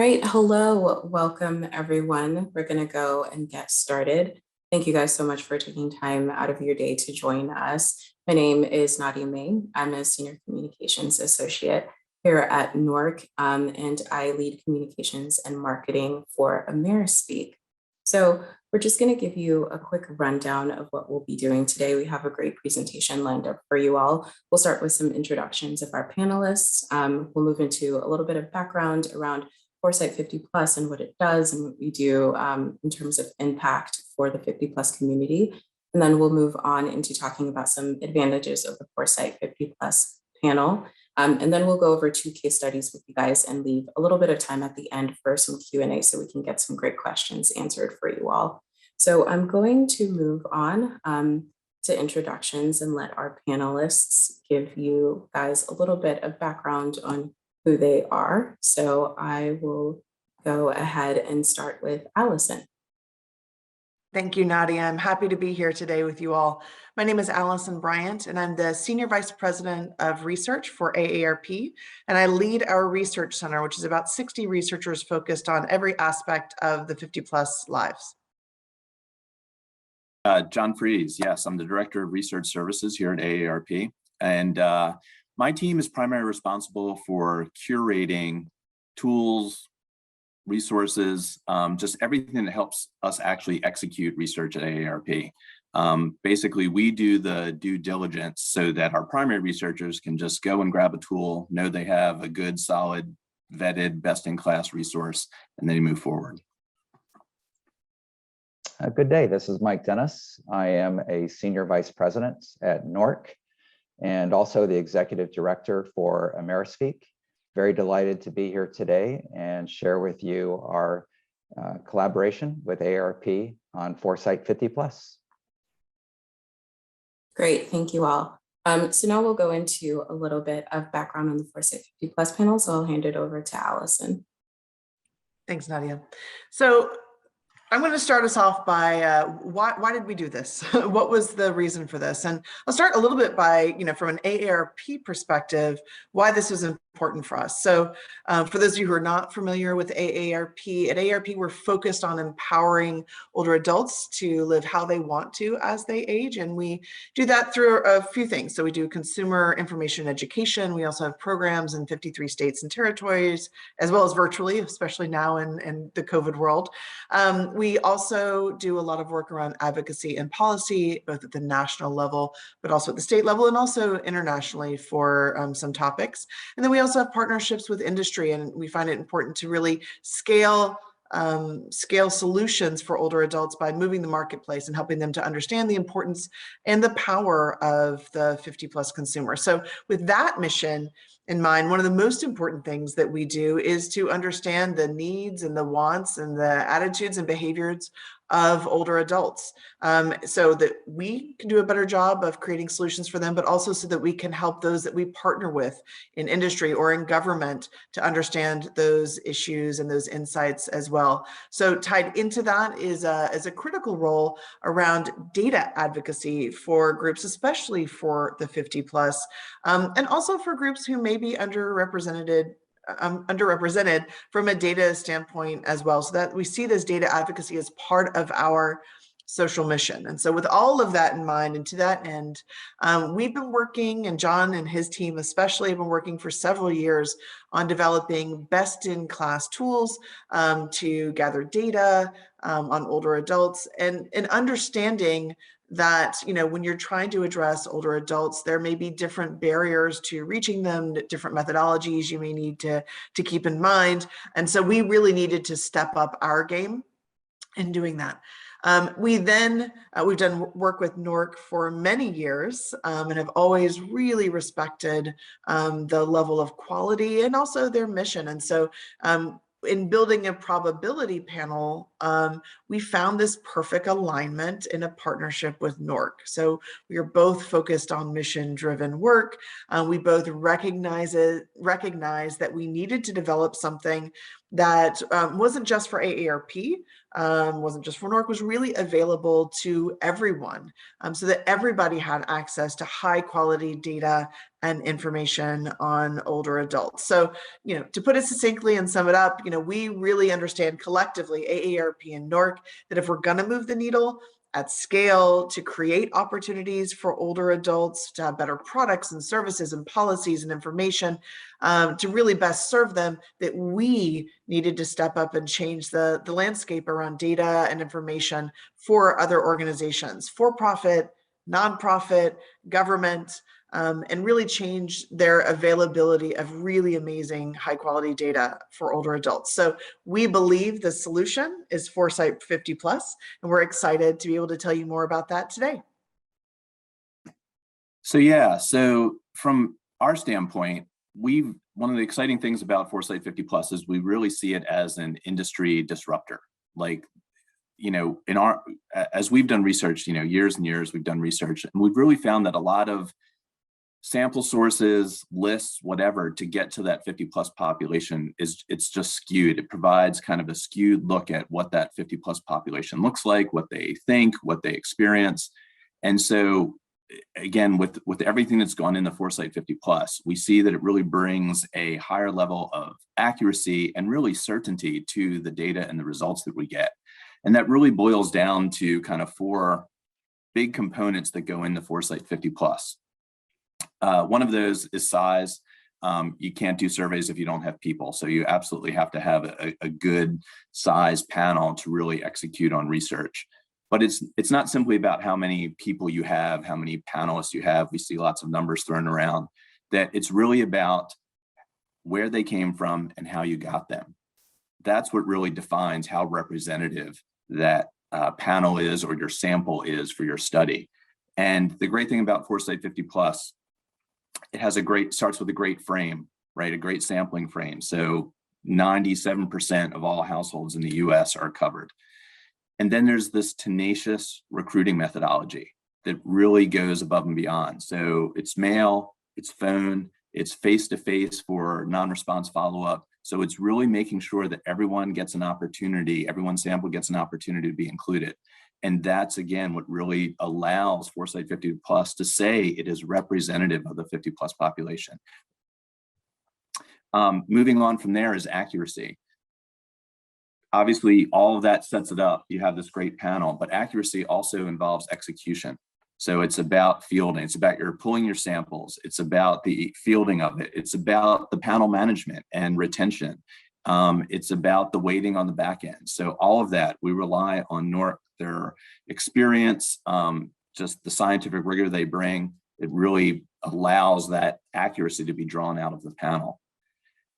Right. Hello. Welcome, everyone. We're going to go and get started. Thank you guys so much for taking time out of your day to join us. My name is Nadia May. I'm a Senior Communications Associate here at NORC, and I lead communications and marketing for AARP. So we're just going to give you a quick rundown of what we'll be doing today. We have a great presentation lined up for you all. We'll start with some introductions of our panelists. We'll move into a little bit of background around Foresight 50 Plus and what it does and what we do in terms of impact for the 50 plus community. And then we'll move on into talking about some advantages of the Foresight 50 Plus panel. And then we'll go over 2 case studies with you guys and leave a little bit of time at the end for some Q&A so we can get some great questions answered for you all. So I'm going to move on to introductions and let our panelists give you guys a little bit of background on who they are. So I will go ahead and start with Allison. Thank you, Nadia. I'm happy to be here today with you all. My name is Allison Bryant, and I'm the Senior Vice President of Research for AARP, and I lead our research center, which is about 60 researchers focused on every aspect of the 50 plus lives. John Fries, yes, I'm the Director of Research Services here at AARP, and my team is primarily responsible for curating tools, resources, just everything that helps us actually execute research at AARP. Basically, we do the due diligence so that our primary researchers can just go and grab a tool, know they have a good, solid, vetted, best-in-class resource, and then move forward. Good day, this is Mike Dennis. I am a Senior Vice President at NORC and also the Executive Director for AARP. Very delighted to be here today and share with you our collaboration with AARP on Foresight 50 Plus. Great, thank you all. So now we'll go into a little bit of background on the Foresight 50 Plus panel, so I'll hand it over to Allison. Thanks, Nadia. So I'm going to start us off by why did we do this? What was the reason for this? And I'll start a little bit by, from an AARP perspective, why this was important for us. So for those of you who are not familiar with AARP, at AARP, we're focused on empowering older adults to live how they want to as they age. And we do that through a few things. So we do consumer information education. We also have programs in 53 states and territories, as well as virtually, especially now in the COVID world. We also do a lot of work around advocacy and policy, both at the national level, but also at the state level and also internationally for some topics. And then we also have partnerships with industry, and we find it important to really scale solutions for older adults by moving the marketplace and helping them to understand the importance and the power of the 50 plus consumer. So with that mission in mind, one of the most important things that we do is to understand the needs and the wants and the attitudes and behaviors of older adults, so that we can do a better job of creating solutions for them, but also so that we can help those that we partner with in industry or in government to understand those issues and those insights as well. So tied into that is a critical role around data advocacy for groups, especially for the 50 plus, and also for groups who may be underrepresented from a data standpoint as well, so that we see this data advocacy as part of our social mission. And so with all of that in mind, and to that end, we've been working, and John and his team especially have been working for several years on developing best-in-class tools to gather data on older adults and understanding that, when you're trying to address older adults, there may be different barriers to reaching them, different methodologies you may need to keep in mind. And so we really needed to step up our game in doing that. We've done work with NORC for many years and have always really respected the level of quality and also their mission. And so in building a probability panel, we found this perfect alignment in a partnership with NORC. So we are both focused on mission-driven work. We both recognize that we needed to develop something that wasn't just for AARP, wasn't just for NORC, was really available to everyone, so that everybody had access to high quality data and information on older adults. So, to put it succinctly and sum it up, we really understand collectively, AARP and NORC, that if we're going to move the needle at scale to create opportunities for older adults to have better products and services and policies and information to really best serve them, that we needed to step up and change the landscape around data and information for other organizations, for-profit, nonprofit, government, and really change their availability of really amazing high quality data for older adults. So we believe the solution is Foresight 50 plus, and we're excited to be able to tell you more about that today. So from our standpoint, one of the exciting things about Foresight 50 plus is we really see it as an industry disruptor. Like, as we've done research, years and years, we've done research, and we've really found that a lot of sample sources, lists, whatever, to get to that 50 plus population it's just skewed. It provides kind of a skewed look at what that 50 plus population looks like, what they think, what they experience. And so again, with everything that's gone in the Foresight 50 plus, we see that it really brings a higher level of accuracy and really certainty to the data and the results that we get. And that really boils down to kind of 4 big components that go into Foresight 50 plus. One of those is size. You can't do surveys if you don't have people. So you absolutely have to have a good size panel to really execute on research. But it's not simply about how many people you have, how many panelists you have. We see lots of numbers thrown around. That it's really about where they came from and how you got them. That's what really defines how representative that panel is or your sample is for your study. And the great thing about Foresight 50 plus, it has starts with a great frame, right? A great sampling frame. So 97% of all households in the US are covered. And then there's this tenacious recruiting methodology that really goes above and beyond. So it's mail, it's phone, it's face-to-face for non-response follow-up. So it's really making sure that everyone gets an opportunity, everyone's sample gets an opportunity to be included. And that's, again, what really allows Foresight 50 plus to say it is representative of the 50 plus population. Moving on from there is accuracy. Obviously, all of that sets it up. You have this great panel, but accuracy also involves execution. So it's about fielding. It's about your pulling your samples. It's about the fielding of it. It's about the panel management and retention. It's about the weighting on the back end. So all of that, we rely on NORC, their experience, just the scientific rigor they bring. It really allows that accuracy to be drawn out of the panel.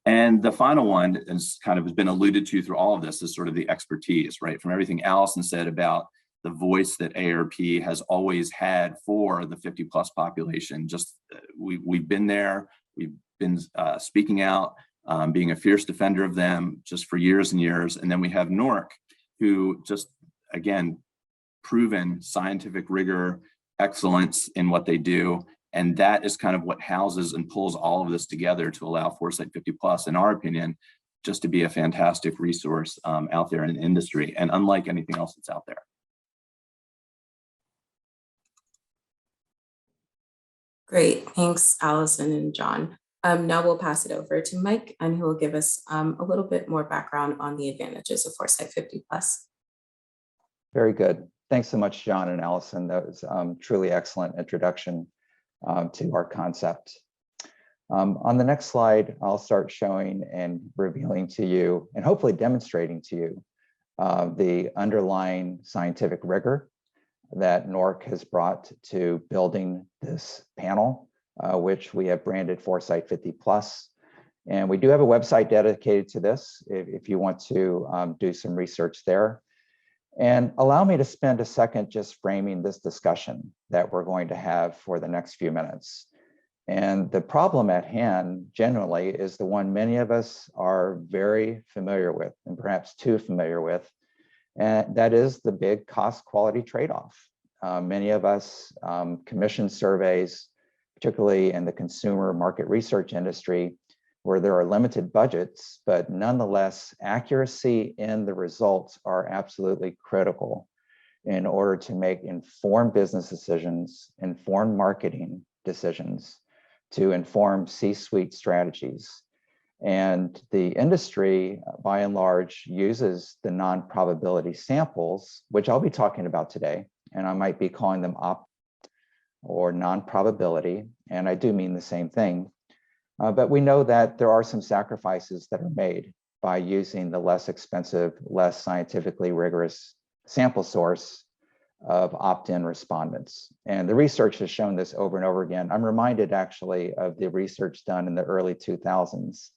And the final one is kind of has been alluded to through all of this is sort of the expertise, right? From everything Allison said about the voice that AARP has always had for the 50 plus population. Just we've been there, we've been speaking out, being a fierce defender of them just for years and years. And then we have NORC, who just, again, proven scientific rigor, excellence in what they do. And that is kind of what houses and pulls all of this together to allow Foresight 50 plus, in our opinion, just to be a fantastic resource out there in the industry and unlike anything else that's out there. Great, thanks, Allison and John. Now we'll pass it over to Mike, and he will give us a little bit more background on the advantages of Foresight 50 plus. Very good. Thanks so much, John and Allison. That was truly excellent introduction to our concept. On the next slide, I'll start showing and revealing to you, and hopefully demonstrating to you, the underlying scientific rigor that NORC has brought to building this panel, which we have branded Foresight 50 plus. And we do have a website dedicated to this if you want to do some research there. And allow me to spend a second just framing this discussion that we're going to have for the next few minutes. And the problem at hand generally is the one many of us are very familiar with, and perhaps too familiar with, and that is the big cost-quality trade-off. Many of us commission surveys, particularly in the consumer market research industry, where there are limited budgets, but nonetheless, accuracy in the results are absolutely critical in order to make informed business decisions, informed marketing decisions, to inform C-suite strategies. And the industry, by and large, uses the non-probability samples, which I'll be talking about today, and I might be calling them opt or non-probability, and I do mean the same thing. But we know that there are some sacrifices that are made by using the less expensive, less scientifically rigorous sample source of opt-in respondents. And the research has shown this over and over again. I'm reminded actually of the research done in the early 2000s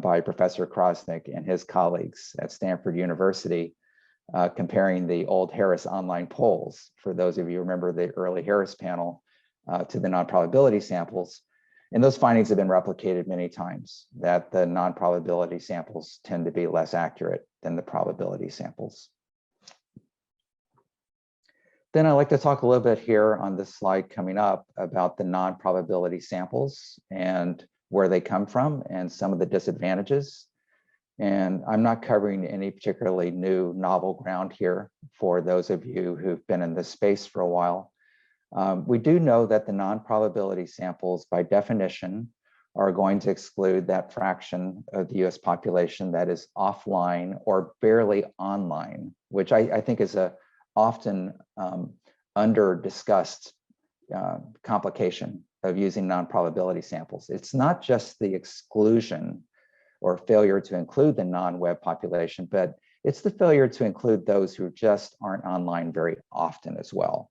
by Professor Krosnick and his colleagues at Stanford University, comparing the old Harris online polls, for those of you who remember the early Harris panel, to the non-probability samples. And those findings have been replicated many times, that the non-probability samples tend to be less accurate than the probability samples. Then I'd like to talk a little bit here on this slide coming up about the non-probability samples and where they come from and some of the disadvantages. And I'm not covering any particularly new novel ground here for those of you who've been in this space for a while. We do know that the non-probability samples, by definition, are going to exclude that fraction of the US population that is offline or barely online, which I think is a often under-discussed complication of using non-probability samples. It's not just the exclusion or failure to include the non-web population, but it's the failure to include those who just aren't online very often as well.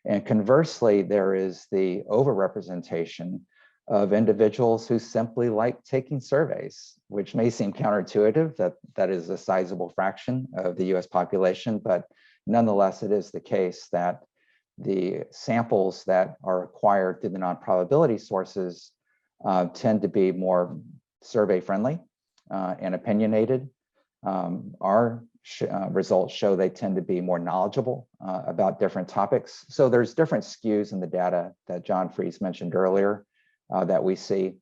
And conversely, there is the overrepresentation of individuals who simply like taking surveys, which may seem counterintuitive that that is a sizable fraction of the US population, but nonetheless, it is the case that the samples that are acquired through the non-probability sources tend to be more survey friendly and opinionated. Our results show they tend to be more knowledgeable about different topics. So there's different skews in the data that John Fries mentioned earlier that we see.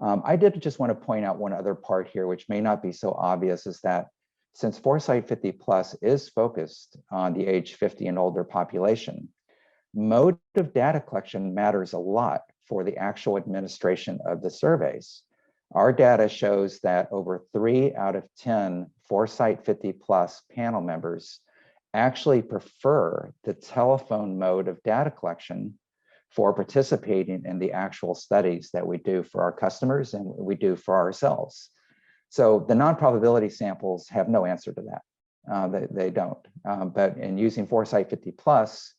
I did just want to point out one other part here, which may not be so obvious, is that since Foresight 50 Plus is focused on the age 50 and older population, mode of data collection matters a lot for the actual administration of the surveys. Our data shows that over 3 out of 10 Foresight 50 Plus panel members actually prefer the telephone mode of data collection for participating in the actual studies that we do for our customers and we do for ourselves. So the non-probability samples have no answer to that. They don't. But in using Foresight 50 Plus,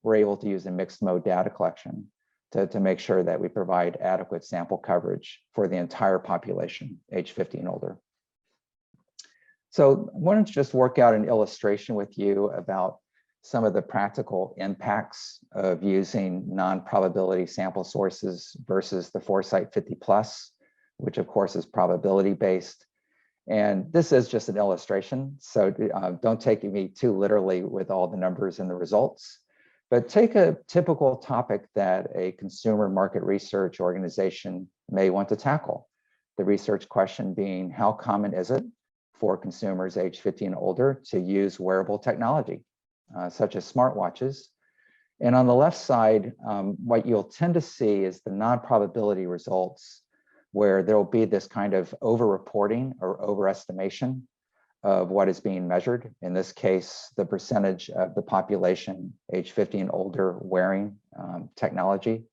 we're able to use a mixed mode data collection to make sure that we provide adequate sample coverage for the entire population, age 50 and older. So I wanted to just work out an illustration with you about some of the practical impacts of using non-probability sample sources versus the Foresight 50 Plus, which of course is probability based. And this is just an illustration, so don't take me too literally with all the numbers and the results, but take a typical topic that a consumer market research organization may want to tackle. The research question being, how common is it for consumers age 50 and older to use wearable technology, such as smartwatches? And on the left side, what you'll tend to see is the non-probability results, where there will be this kind of over-reporting or overestimation of what is being measured. In this case, the percentage of the population age 50 and older wearing technology.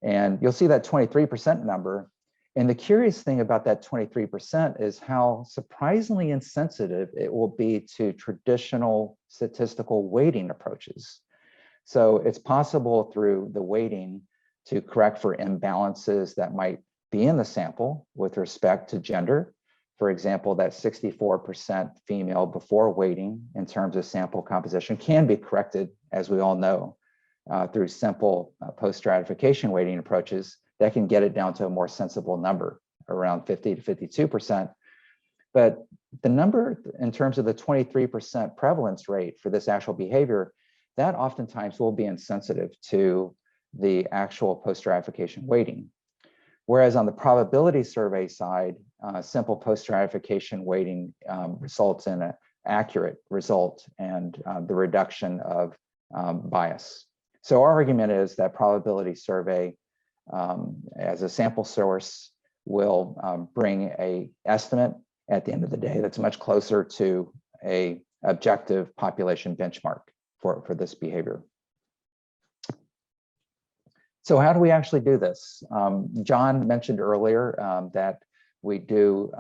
And you'll see that 23% number. And the curious thing about that 23% is how surprisingly insensitive it will be to traditional statistical weighting approaches. So it's possible through the weighting to correct for imbalances that might be in the sample with respect to gender. For example, that 64% female before weighting in terms of sample composition can be corrected, as we all know, through simple post-stratification weighting approaches that can get it down to a more sensible number, around 50 to 52%. But the number in terms of the 23% prevalence rate for this actual behavior, that oftentimes will be insensitive to the actual post-stratification weighting. Whereas on the probability survey side, simple post-stratification weighting results in an accurate result and the reduction of bias. So our argument is that probability survey as a sample source will bring an estimate at the end of the day that's much closer to an objective population benchmark for this behavior. So how do we actually do this? John mentioned earlier that we do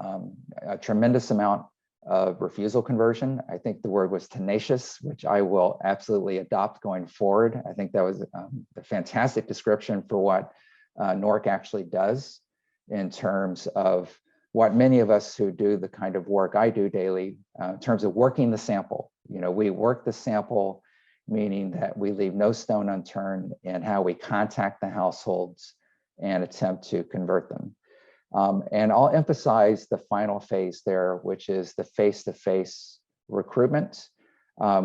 a tremendous amount of refusal conversion. I think the word was tenacious, which I will absolutely adopt going forward. I think that was a fantastic description for what NORC actually does in terms of what many of us who do the kind of work I do daily, in terms of working the sample. You know, we work the sample, meaning that we leave no stone unturned in how we contact the households and attempt to convert them. And I'll emphasize the final phase there, which is the face-to-face recruitment.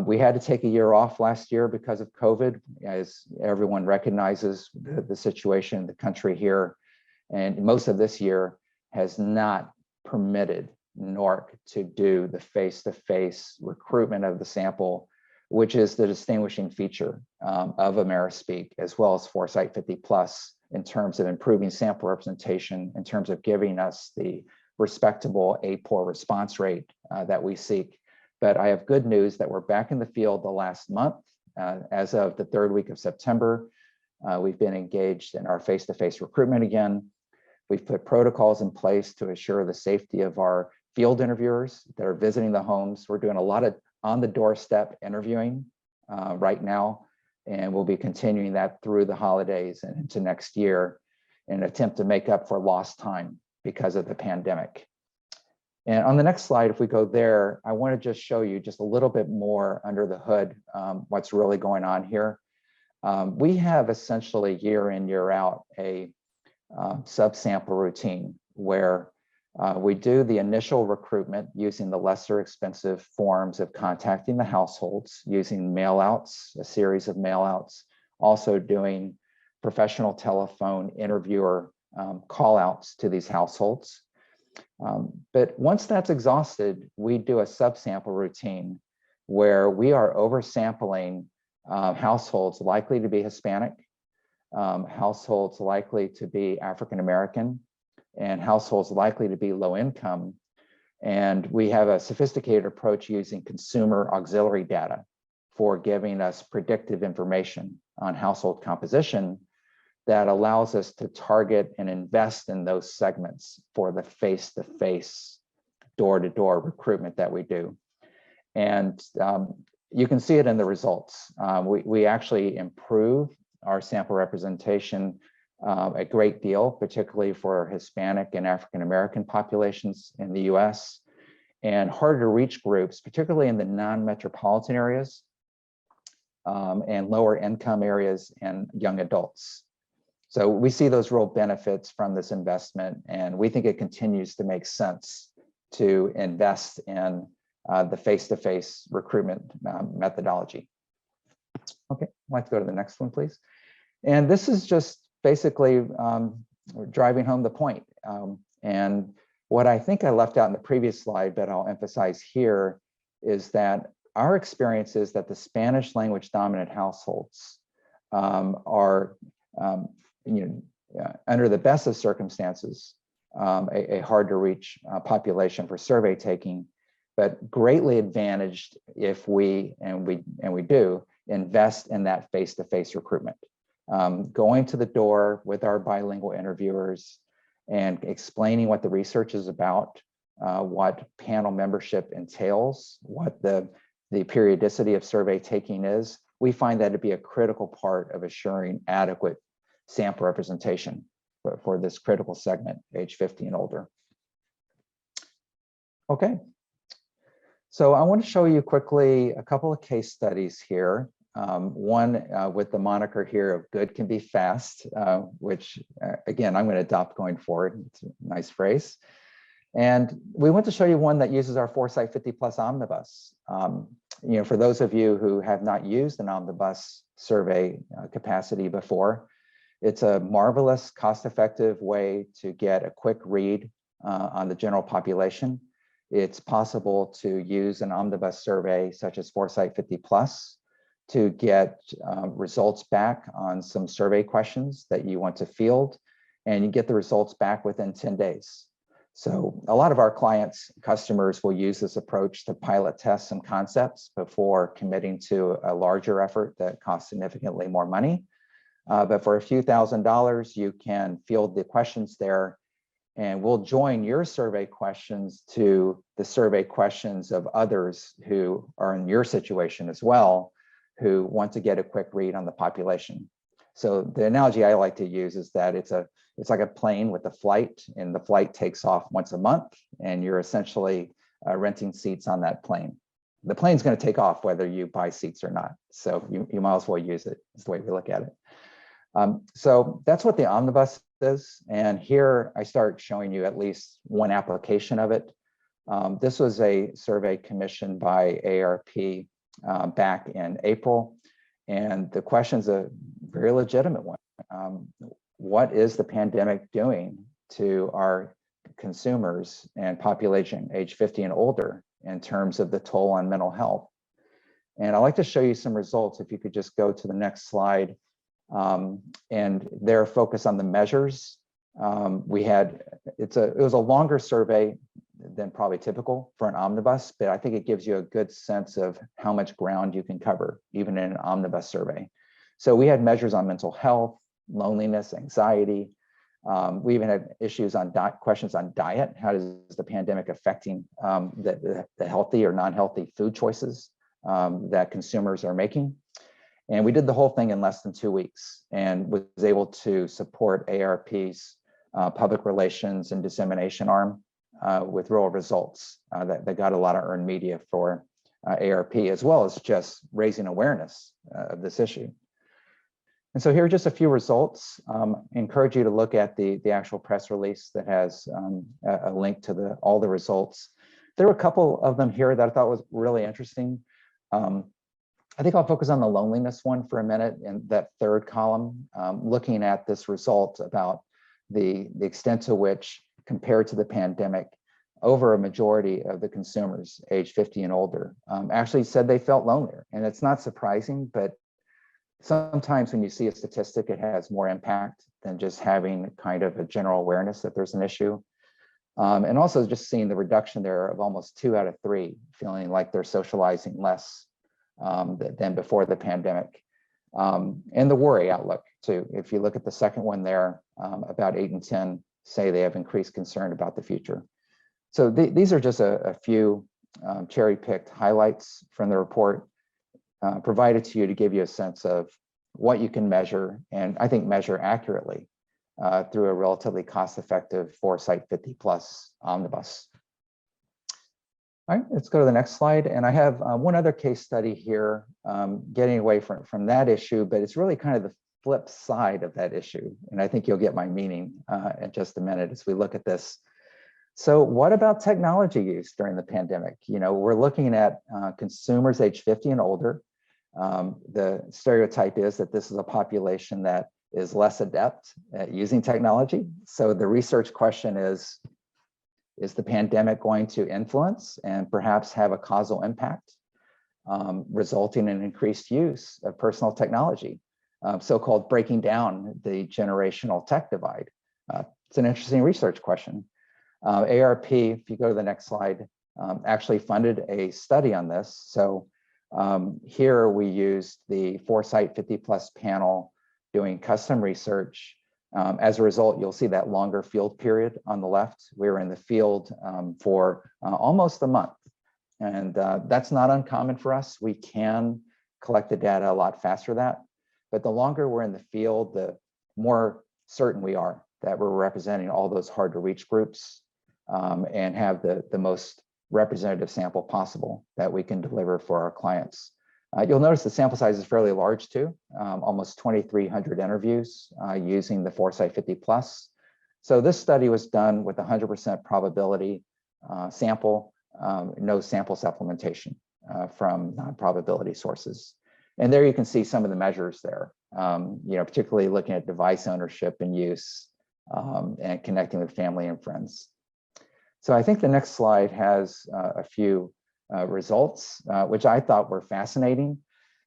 We had to take a year off last year because of COVID, as everyone recognizes the situation in the country here. And most of this year has not permitted NORC to do the face-to-face recruitment of the sample, which is the distinguishing feature of AmeriSpeak, as well as Foresight 50+ in terms of improving sample representation, in terms of giving us the respectable APOR response rate that we seek. But I have good news that we're back in the field the last month. As of the 3rd week of September, we've been engaged in our face-to-face recruitment again. We've put protocols in place to assure the safety of our field interviewers that are visiting the homes. We're doing a lot of on-the-doorstep interviewing right now, and we'll be continuing that through the holidays and into next year in an attempt to make up for lost time because of the pandemic. And on the next slide, if we go there, I want to just show you just a little bit more under the hood, what's really going on here. We have essentially year in, year out, a subsample routine where we do the initial recruitment using the lesser expensive forms of contacting the households, using mail-outs, a series of mail-outs, also doing professional telephone interviewer call-outs to these households. But once that's exhausted, we do a subsample routine where we are oversampling households likely to be Hispanic, households likely to be African American, and households likely to be low income. And we have a sophisticated approach using consumer auxiliary data for giving us predictive information on household composition that allows us to target and invest in those segments for the face-to-face, door-to-door recruitment that we do. And you can see it in the results. We actually improve our sample representation a great deal, particularly for Hispanic and African American populations in the US, and harder to reach groups, particularly in the non-metropolitan areas and lower income areas and young adults. So we see those real benefits from this investment, and we think it continues to make sense to invest in the face-to-face recruitment methodology. Okay, I'd like to go to the next one, please. And this is just basically driving home the point. And what I think I left out in the previous slide, but I'll emphasize here, is that our experience is that the Spanish language dominant households are, under the best of circumstances, a hard to reach population for survey taking, but greatly advantaged if we do invest in that face-to-face recruitment. Going to the door with our bilingual interviewers and explaining what the research is about, what panel membership entails, what the periodicity of survey taking is, we find that to be a critical part of assuring adequate sample representation for this critical segment, age 50 and older. Okay, so I want to show you quickly a couple of case studies here. One with the moniker here of good can be fast, which again, I'm going to adopt going forward. It's a nice phrase. And we want to show you one that uses our Foresight 50+ omnibus. For those of you who have not used an omnibus survey capacity before, It's a marvelous, cost-effective way to get a quick read on the general population. It's possible to use an omnibus survey such as Foresight 50 Plus to get results back on some survey questions that you want to field, and you get the results back within 10 days. So a lot of our clients, customers will use this approach to pilot test some concepts before committing to a larger effort that costs significantly more money. But for a few $1,000s, you can field the questions there, and we'll join your survey questions to the survey questions of others who are in your situation as well, who want to get a quick read on the population. So the analogy I like to use is that it's like a plane with a flight, and the flight takes off once a month, and you're essentially renting seats on that plane. The plane's going to take off whether you buy seats or not. So you might as well use it, is the way we look at it. So that's what the omnibus is. And here I start showing you at least one application of it. This was a survey commissioned by AARP back in April. And the question's a very legitimate one. What is the pandemic doing to our consumers and population age 50 and older in terms of the toll on mental health? And I'd like to show you some results. If you could just go to the next slide. And they're focused on the measures. It was a longer survey than probably typical for an omnibus, but I think it gives you a good sense of how much ground you can cover, even in an omnibus survey. So we had measures on mental health, loneliness, anxiety. We even had issues on questions on diet. How is the pandemic affecting the healthy or non-healthy food choices that consumers are making? And we did the whole thing in less than 2 weeks, and was able to support AARP's public relations and dissemination arm with real results that got a lot of earned media for AARP, as well as just raising awareness of this issue. And so here are just a few results. I encourage you to look at the actual press release that has a link to all the results. There were a couple of them here that I thought was really interesting. I think I'll focus on the loneliness one for a minute in that third column, looking at this result about the extent to which, compared to the pandemic, over a majority of the consumers age 50 and older actually said they felt lonelier. And it's not surprising, but sometimes when you see a statistic, it has more impact than just having kind of a general awareness that there's an issue. And also just seeing the reduction there of almost 2 out of 3 feeling like they're socializing less than before the pandemic. And the worry outlook too. If you look at the second one there, about 8 in 10 say they have increased concern about the future. So these are just a few cherry-picked highlights from the report provided to you to give you a sense of what you can measure, and I think measure accurately through a relatively cost-effective Foresight 50 Plus omnibus. All right, let's go to the next slide. And I have one other case study here, getting away from that issue, but it's really kind of the flip side of that issue. And I think you'll get my meaning in just a minute as we look at this. So what about technology use during the pandemic? You know, we're looking at consumers age 50 and older. The stereotype is that this is a population that is less adept at using technology. So the research question is the pandemic going to influence and perhaps have a causal impact, resulting in increased use of personal technology, so-called breaking down the generational tech divide? It's an interesting research question. AARP, if you go to the next slide, actually funded a study on this. So here we used the Foresight 50 Plus panel doing custom research. As a result, you'll see that longer field period on the left. We were in the field for almost a month. And that's not uncommon for us. We can collect the data a lot faster than that. But the longer we're in the field, the more certain we are that we're representing all those hard to reach groups and have the most representative sample possible that we can deliver for our clients. You'll notice the sample size is fairly large too, almost 2,300 interviews using the Foresight 50 Plus. So this study was done with 100% probability sample, no sample supplementation from non-probability sources. And there you can see some of the measures there. particularly looking at device ownership and use and connecting with family and friends. So I think the next slide has a few results, which I thought were fascinating.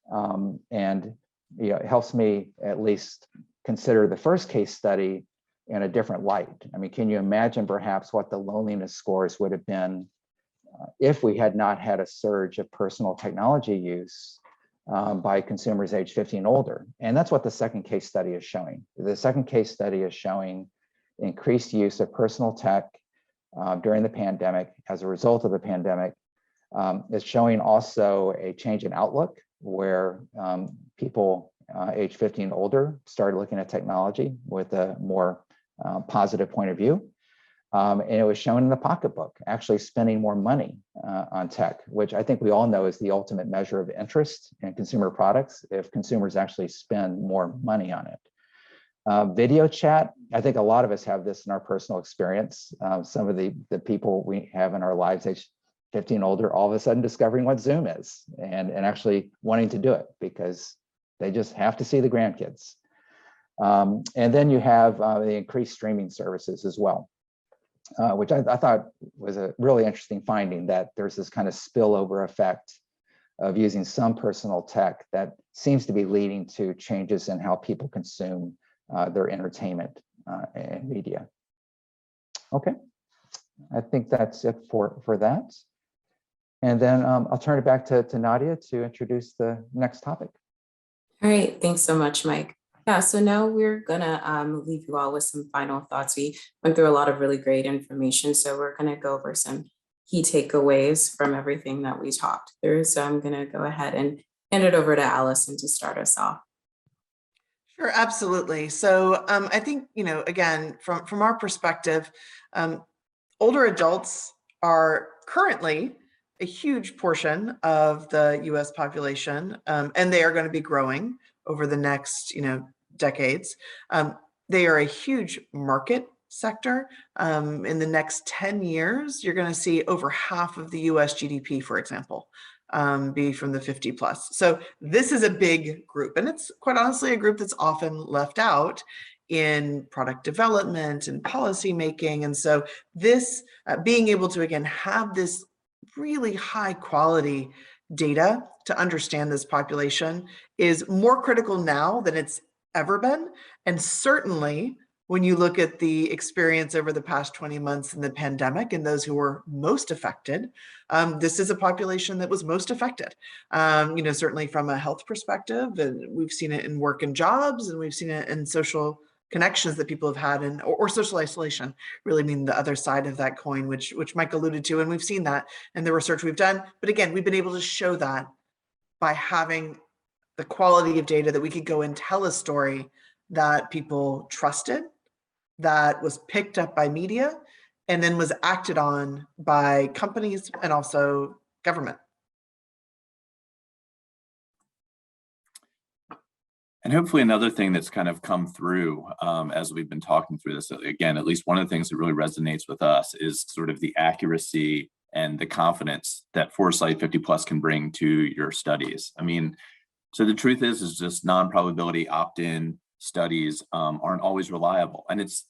And it helps me at least consider the first case study in a different light. I mean, can you imagine perhaps what the loneliness scores would have been if we had not had a surge of personal technology use by consumers age 50 and older? And that's what the second case study is showing. The second case study is showing increased use of personal tech during the pandemic as a result of the pandemic. It's showing also a change in outlook where people age 50 and older started looking at technology with a more positive point of view. And it was shown in the pocketbook, actually spending more money on tech, which I think we all know is the ultimate measure of interest in consumer products, if consumers actually spend more money on it. Video chat, I think a lot of us have this in our personal experience. Some of the people we have in our lives age 50 and older, all of a sudden discovering what Zoom is and actually wanting to do it because they just have to see the grandkids. And then you have the increased streaming services as well, which I thought was a really interesting finding, that there's this kind of spillover effect of using some personal tech that seems to be leading to changes in how people consume their entertainment and media. Okay, I think that's it for that. And then I'll turn it back to Nadia to introduce the next topic. All right, thanks so much, Mike. Yeah, so now we're gonna leave you all with some final thoughts. We went through a lot of really great information, so we're gonna go over some key takeaways from everything that we talked through. So I'm gonna go ahead and hand it over to Allison to start us off. Sure, absolutely. So I think, again, from our perspective, older adults are currently a huge portion of the US population, and they are going to be growing over the next, decades. They are a huge market sector. In the next 10 years, you're going to see over half of the US GDP, for example, be from the 50 plus. So this is a big group, and it's quite honestly a group that's often left out in product development and policy making. And so this being able to, again, have this really high quality data to understand this population is more critical now than it's ever been. And certainly when you look at the experience over the past 20 months in the pandemic and those who were most affected, this is a population that was most affected, certainly from a health perspective. And we've seen it in work and jobs, and we've seen it in social connections that people have had, or social isolation, really mean the other side of that coin, which Mike alluded to. And we've seen that in the research we've done. But again, we've been able to show that by having the quality of data that we could go and tell a story that people trusted, that was picked up by media, and then was acted on by companies and also government. And hopefully another thing that's kind of come through as we've been talking through this, again, at least one of the things that really resonates with us is sort of the accuracy and the confidence that Foresight 50 Plus can bring to your studies. I mean, so the truth is just non-probability opt-in studies aren't always reliable. And it's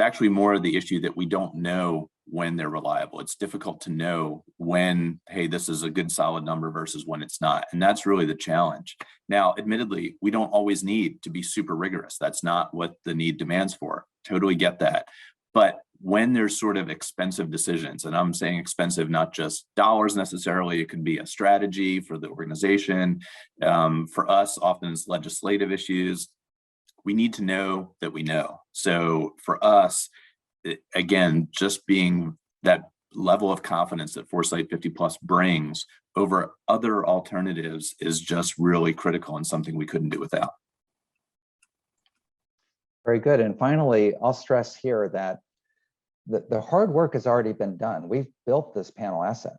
actually more the issue that we don't know when they're reliable. It's difficult to know when, hey, this is a good solid number versus when it's not. And that's really the challenge. Now, admittedly, we don't always need to be super rigorous. That's not what the need demands for. Totally get that. But when there's sort of expensive decisions, and I'm saying expensive, not just dollars necessarily, it could be a strategy for the organization. For us, often it's legislative issues. We need to know that we know. So for us, again, just being that level of confidence that Foresight 50 Plus brings over other alternatives is just really critical and something we couldn't do without. Very good. And finally, I'll stress here that the hard work has already been done. We've built this panel asset.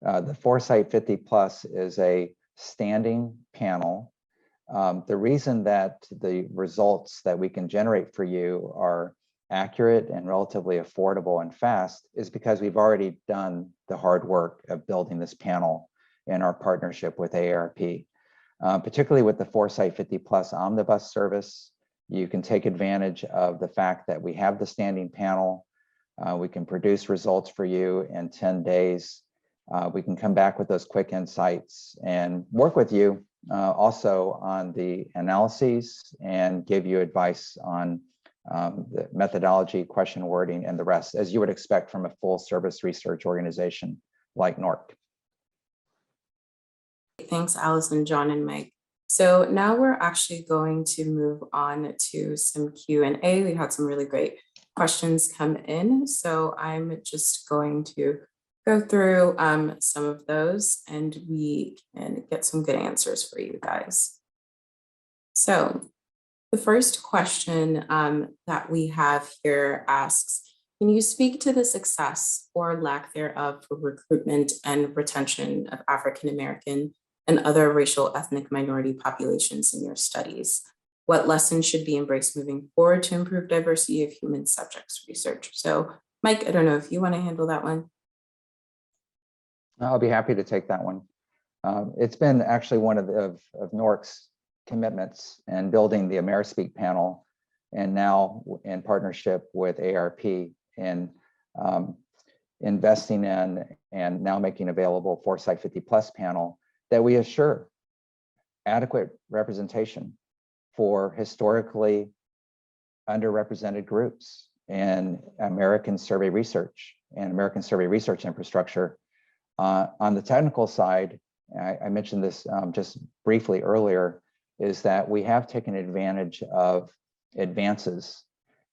The Foresight 50 Plus is a standing panel. The reason that the results that we can generate for you are accurate and relatively affordable and fast is because we've already done the hard work of building this panel in our partnership with AARP. particularly with the Foresight 50 Plus Omnibus service. You can take advantage of the fact that we have the standing panel. We can produce results for you in 10 days. We can come back with those quick insights and work with you also on the analyses and give you advice on the methodology, question wording, and the rest, as you would expect from a full service research organization like NORC. Thanks, Allison, John, and Mike. So now we're actually going to move on to some Q&A. We had some really great questions come in. So I'm just going to go through some of those and we can get some good answers for you guys. So the first question that we have here asks, can you speak to the success or lack thereof for recruitment and retention of African American and other racial ethnic minority populations in your studies? What lessons should be embraced moving forward to improve diversity of human subjects research? So Mike, I don't know if you want to handle that one. I'll be happy to take that one. It's been actually one of NORC's commitments in building the AARP panel, and now in partnership with AARP in investing in and now making available Foresight 50 Plus panel, that we assure adequate representation for historically underrepresented groups in American survey research and American survey research infrastructure. On the technical side, I mentioned this just briefly earlier, is that we have taken advantage of advances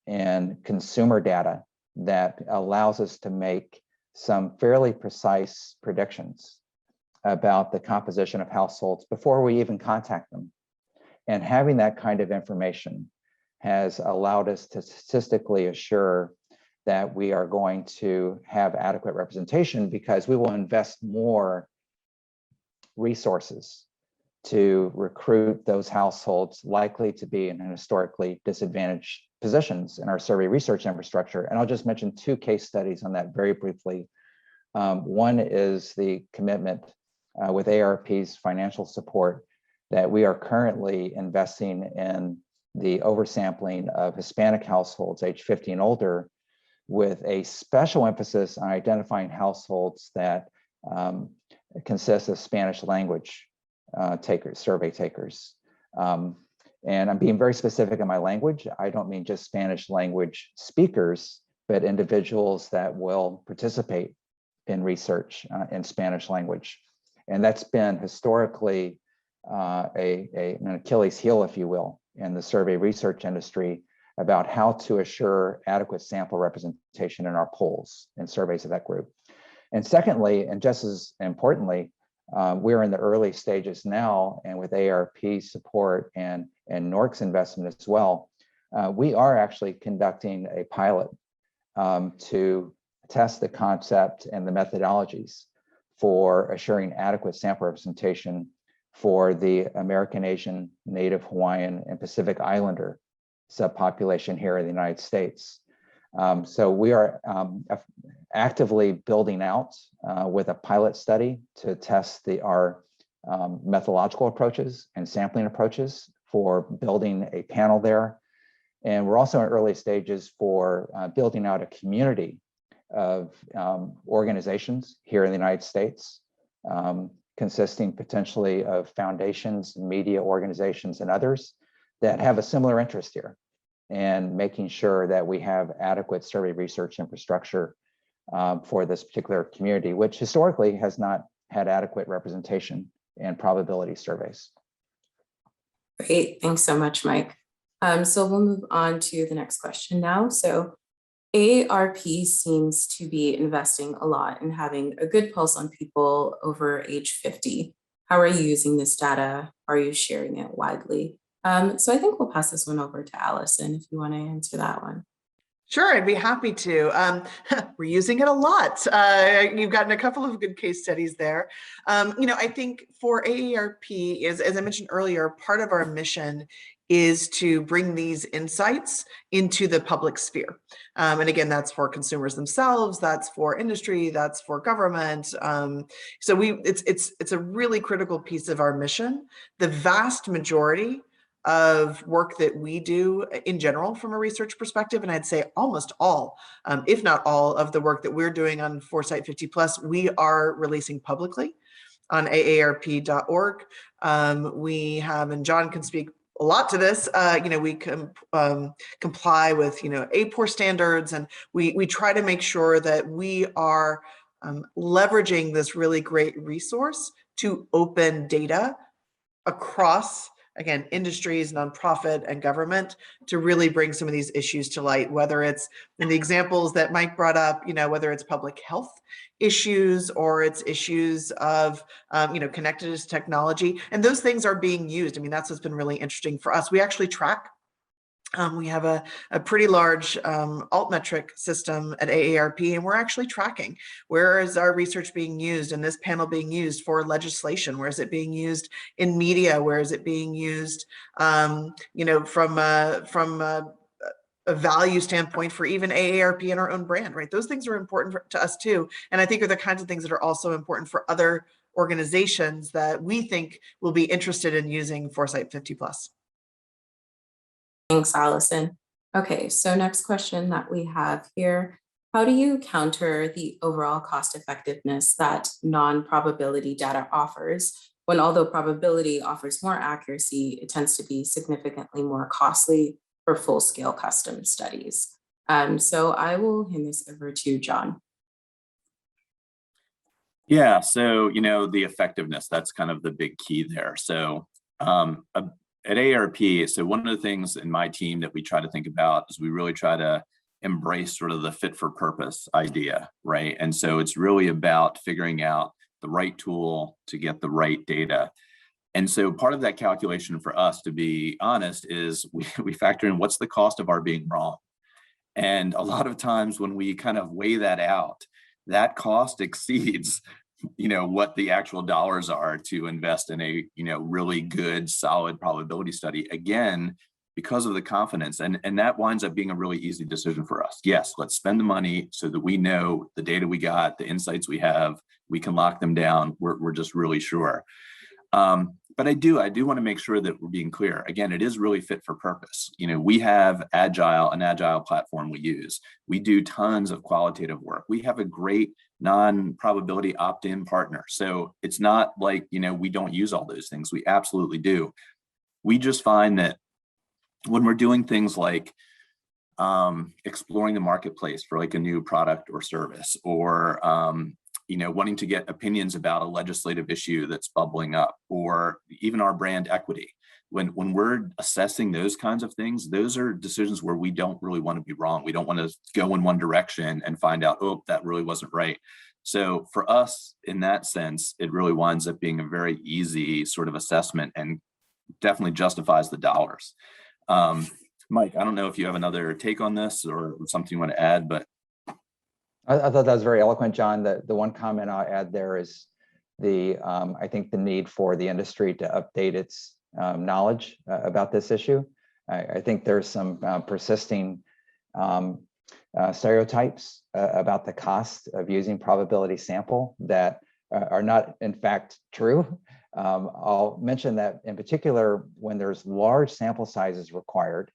in consumer data that allows us to make some fairly precise predictions about the composition of households before we even contact them. And having that kind of information has allowed us to statistically assure that we are going to have adequate representation, because we will invest more resources to recruit those households likely to be in historically disadvantaged positions in our survey research infrastructure. And I'll just mention two case studies on that very briefly. One is the commitment with AARP's financial support that we are currently investing in the oversampling of Hispanic households age 50 and older, with a special emphasis on identifying households that consist of Spanish language survey takers. And I'm being very specific in my language. I don't mean just Spanish language speakers, but individuals that will participate in research in Spanish language. And that's been historically an Achilles heel, if you will, in the survey research industry about how to assure adequate sample representation in our polls and surveys of that group. And secondly, and just as importantly, we're in the early stages now, and with AARP support and NORC's investment as well, we are actually conducting a pilot to test the concept and the methodologies for assuring adequate sample representation for the American Asian, Native Hawaiian, and Pacific Islander subpopulation here in the United States. So we are actively building out with a pilot study to test our methodological approaches and sampling approaches for building a panel there. And we're also in early stages for building out a community of organizations here in the United States, consisting potentially of foundations, media organizations, and others that have a similar interest here, and making sure that we have adequate survey research infrastructure for this particular community, which historically has not had adequate representation in probability surveys. Great, thanks so much, Mike. So we'll move on to the next question now. So AARP seems to be investing a lot in having a good pulse on people over age 50. How are you using this data? Are you sharing it widely? So I think we'll pass this one over to Allison if you want to answer that one. Sure, I'd be happy to. We're using it a lot. You've gotten a couple of good case studies there. I think for AARP, as I mentioned earlier, part of our mission is to bring these insights into the public sphere. And again, that's for consumers themselves, that's for industry, that's for government. So it's a really critical piece of our mission. The vast majority of work that we do in general from a research perspective, and I'd say almost all, if not all of the work that we're doing on Foresight 50 Plus, we are releasing publicly on AARP.org. We have, and John can speak a lot to this, we comply with, AARP standards, and we try to make sure that we are leveraging this really great resource to open data across, again, industries, nonprofit, and government to really bring some of these issues to light, whether it's in the examples that Mike brought up, whether it's public health issues or it's issues of, connectedness technology. And those things are being used. I mean, that's what's been really interesting for us. We actually track. We have a pretty large altmetric system at AARP, and we're actually tracking where is our research being used and this panel being used for legislation, where is it being used in media, where is it being used, from a value standpoint for even AARP and our own brand, right? Those things are important to us too, and I think are the kinds of things that are also important for other organizations that we think will be interested in using Foresight 50 Plus. Thanks, Allison. Okay, so next question that we have here. How do you counter the overall cost effectiveness that non-probability data offers when, although probability offers more accuracy, it tends to be significantly more costly for full-scale custom studies? So I will hand this over to John. Yeah, so, the effectiveness, that's kind of the big key there. So at AARP, so one of the things in my team that we try to think about is we really try to embrace sort of the fit for purpose idea, right? And so it's really about figuring out the right tool to get the right data. And so part of that calculation for us, to be honest, is we factor in what's the cost of our being wrong. And a lot of times when we kind of weigh that out, that cost exceeds what the actual dollars are to invest in a, really good, solid probability study, again, because of the confidence. And that winds up being a really easy decision for us. Yes, let's spend the money so that we know the data we got, the insights we have, we can lock them down. We're just really sure. But I do want to make sure that we're being clear. Again, it is really fit for purpose. We have an agile platform we use. We do tons of qualitative work. We have a great non-probability opt-in partner. So it's not like, we don't use all those things. We absolutely do. We just find that when we're doing things like exploring the marketplace for like a new product or service, or wanting to get opinions about a legislative issue that's bubbling up, or even our brand equity. When we're assessing those kinds of things, those are decisions where we don't really want to be wrong. We don't want to go in one direction and find out, oh, that really wasn't right. So for us, in that sense, it really winds up being a very easy sort of assessment and definitely justifies the dollars. Mike, I don't know if you have another take on this or something you want to add, but I thought that was very eloquent, John. The one comment I'll add there is I think the need for the industry to update its knowledge about this issue. I think there's some persisting stereotypes about the cost of using probability sample that are not in fact true. I'll mention that in particular, when there's large sample sizes required,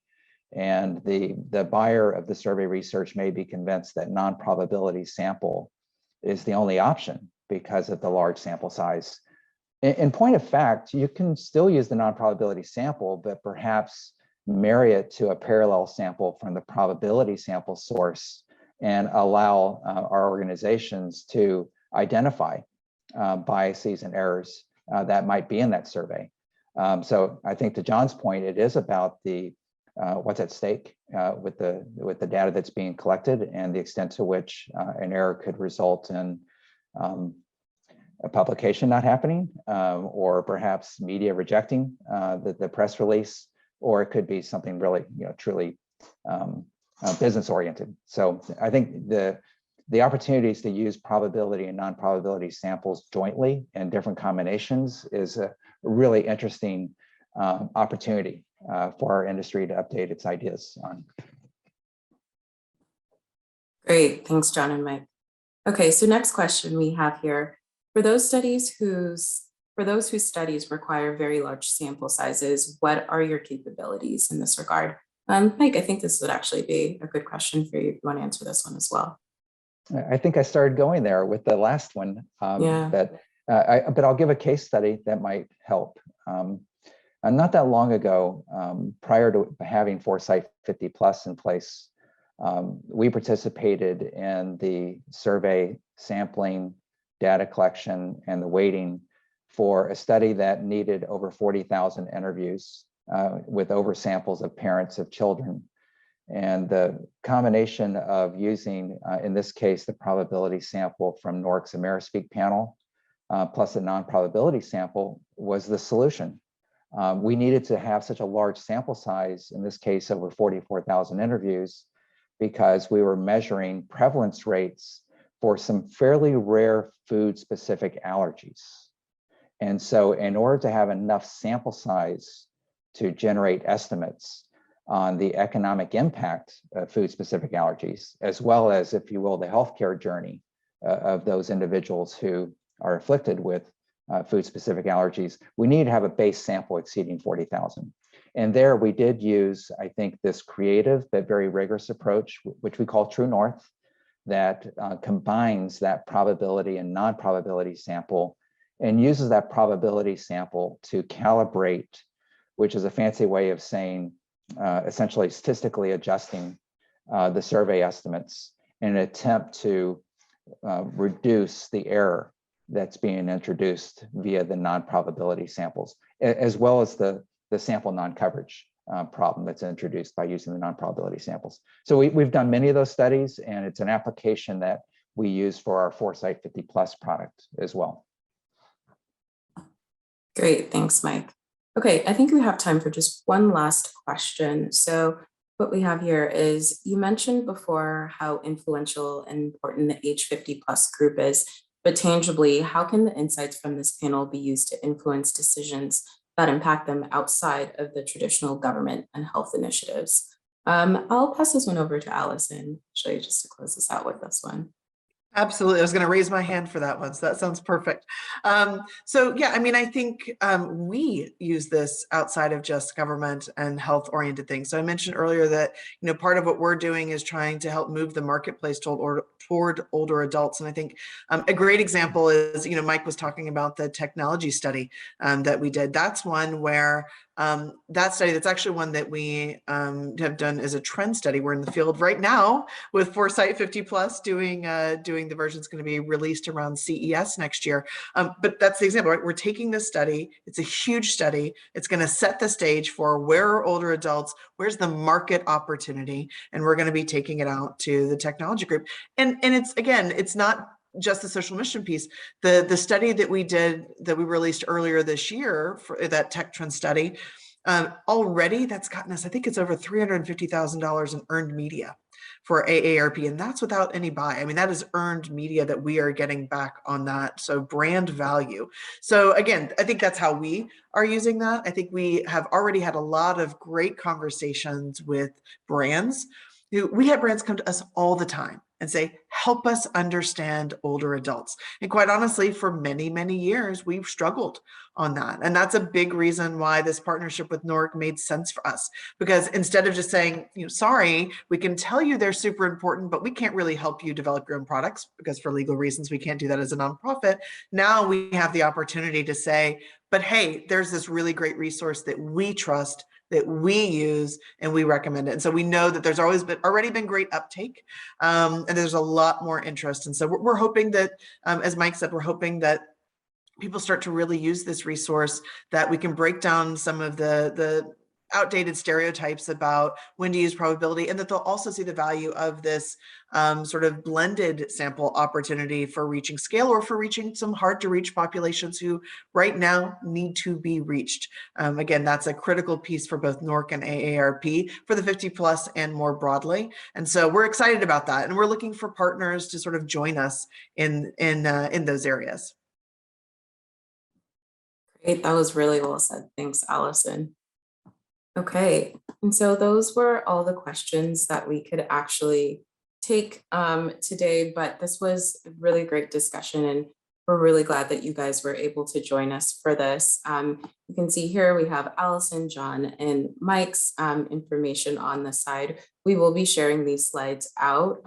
and the buyer of the survey research may be convinced that non-probability sample is the only option because of the large sample size. In point of fact, you can still use the non-probability sample, but perhaps marry it to a parallel sample from the probability sample source and allow our organizations to identify biases and errors that might be in that survey. So I think to John's point, it is about what's at stake with the data that's being collected and the extent to which an error could result in a publication not happening, or perhaps media rejecting the press release, or it could be something really, truly business oriented. So I think the opportunities to use probability and non-probability samples jointly in different combinations is a really interesting opportunity for our industry to update its ideas on. Great, thanks, John and Mike. Okay, so next question we have here. For those whose studies require very large sample sizes, what are your capabilities in this regard? Mike, I think this would actually be a good question for you if you want to answer this one as well. I think I started going there with the last one, Yeah. but I'll give a case study that might help. Not that long ago, prior to having Foresight 50 Plus in place, we participated in the survey, sampling, data collection, and the weighting for a study that needed over 40,000 interviews with oversamples of parents of children. And the combination of using, in this case, the probability sample from NORC's AmeriSpeak panel, plus a non-probability sample was the solution. We needed to have such a large sample size, in this case, over 44,000 interviews, because we were measuring prevalence rates for some fairly rare food-specific allergies. And so in order to have enough sample size to generate estimates on the economic impact of food-specific allergies, as well as, if you will, the healthcare journey of those individuals who are afflicted with food-specific allergies, we need to have a base sample exceeding 40,000. And there we did use, I think, this creative but very rigorous approach, which we call True North, that combines that probability and non-probability sample and uses that probability sample to calibrate, which is a fancy way of saying essentially statistically adjusting the survey estimates in an attempt to reduce the error that's being introduced via the non-probability samples, as well as the sample non-coverage problem that's introduced by using the non-probability samples. So we've done many of those studies, and it's an application that we use for our Foresight 50 Plus product as well. Great, thanks, Mike. Okay, I think we have time for just one last question. So what we have here is, you mentioned before how influential and important the age 50 plus group is, but tangibly, how can the insights from this panel be used to influence decisions that impact them outside of the traditional government and health initiatives? I'll pass this one over to Allison, actually, just to close this out with this one. Absolutely. I was going to raise my hand for that one. So that sounds perfect. So yeah, I mean, I think we use this outside of just government and health oriented things. So I mentioned earlier that, you know, part of what we're doing is trying to help move the marketplace toward older adults. And I think a great example is, you know, Mike was talking about the technology study that we did. That's one where that study, that's actually one that we have done as a trend study. We're in the field right now with Foresight 50 Plus doing the version that's going to be released around CES next year. But that's the example, right? We're taking this study. It's a huge study. It's going to set the stage for where are older adults, where's the market opportunity, and we're going to be taking it out to the technology group. And it's, again, it's not just the social mission piece. The study that we did, that we released earlier this year, for that tech trend study, already that's gotten us, I think it's over $350,000 in earned media for AARP, and that's without any buy. I mean, that is earned media that we are getting back on that. So brand value. So again, I think that's how we are using that. I think we have already had a lot of great conversations with brands. We have brands come to us all the time and say, help us understand older adults. And quite honestly, for many, many years, we've struggled on that. And that's a big reason why this partnership with NORC made sense for us. Because instead of just saying, you know, sorry, we can tell you they're super important, but we can't really help you develop your own products because for legal reasons, we can't do that as a nonprofit. Now we have the opportunity to say, but hey, there's this really great resource that we trust, that we use, and we recommend it. And so we know that there's already been great uptake, and there's a lot more interest. And so we're hoping that, as Mike said, we're hoping that people start to really use this resource, that we can break down some of the outdated stereotypes about when to use probability, and that they'll also see the value of this sort of blended sample opportunity for reaching scale, or for reaching some hard to reach populations who right now need to be reached. Again, that's a critical piece for both NORC and AARP for the 50 plus and more broadly. And so we're excited about that. And we're looking for partners to sort of join us in those areas. Great, that was really well said. Thanks, Allison. Okay, and so those were all the questions that we could actually take today, but this was a really great discussion, and we're really glad that you guys were able to join us for this. You can see here we have Allison, John, and Mike's information on the side. We will be sharing these slides out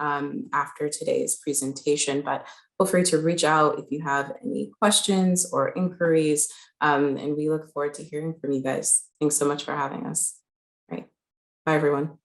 after today's presentation, but feel free to reach out if you have any questions or inquiries, and we look forward to hearing from you guys. Thanks so much for having us. All right, bye everyone.